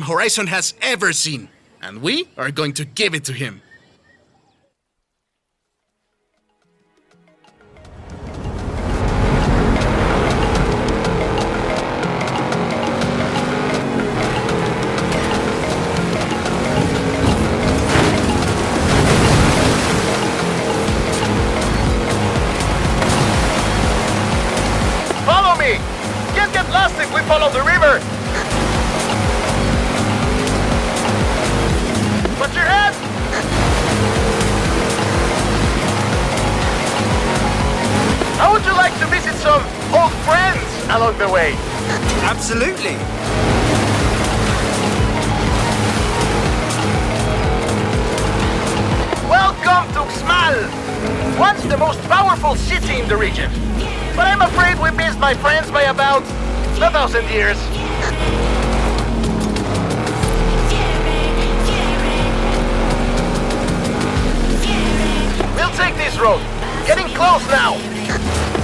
Horizon has ever seen. And we are going to give it to him. Follow me! Can't get lost if we follow the river! What's your head? How would you like to visit some old friends along the way? Absolutely. Welcome to Xmal! Once the most powerful city in the region. But I'm afraid we missed my friends by about 1,000 years. We'll take this road. Getting close now.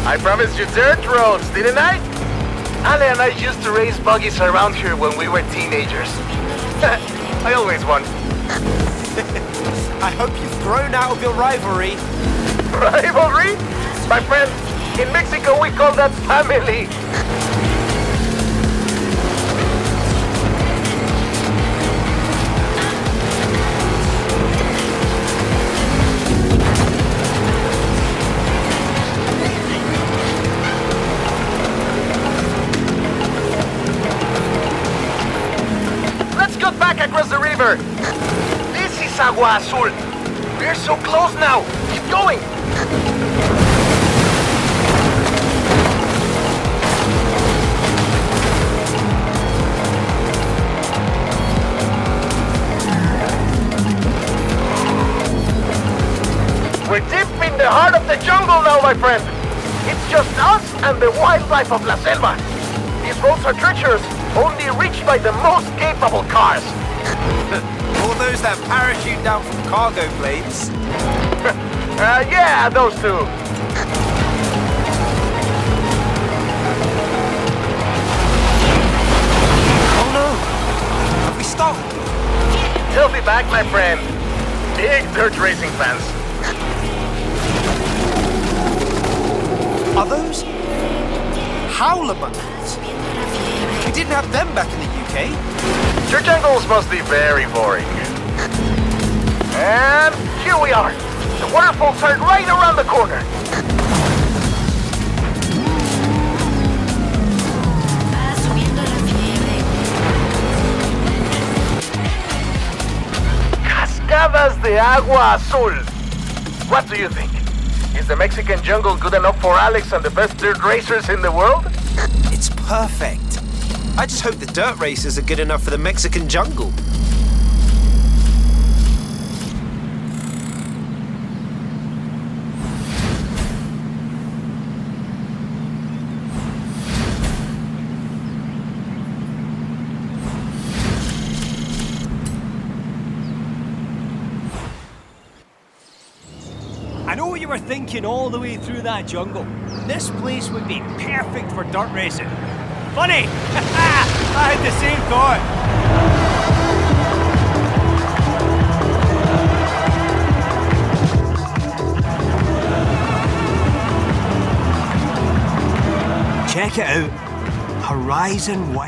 I promised you dirt roads, didn't I? Ale and I used to race buggies around here when we were teenagers. I always won. I hope you've grown out of your rivalry. Rivalry? My friend, in Mexico we call that family. Let's go back across the river. This is Agua Azul. We're so close now. Keep going. We're deep in the heart of the jungle now, my friend. It's just us and the wildlife of La Selva. These roads are treacherous, only reached by the most capable cars. All those that parachute down from cargo planes. Yeah, those two. Oh no! Have we stopped? He'll be back, my friend. Big dirt racing fans. Are those howler monkeys? We didn't have them back in the UK. Your jungles must be very boring. And here we are. The waterfalls are right around the corner. Cascadas de Agua Azul. What do you think? Is the Mexican jungle good enough for Alex and the best dirt racers in the world? It's perfect. I just hope the dirt racers are good enough for the Mexican jungle. I know what you were thinking all the way through that jungle. This place would be perfect for dirt racing. Funny! I had the same thought. Check it out. Horizon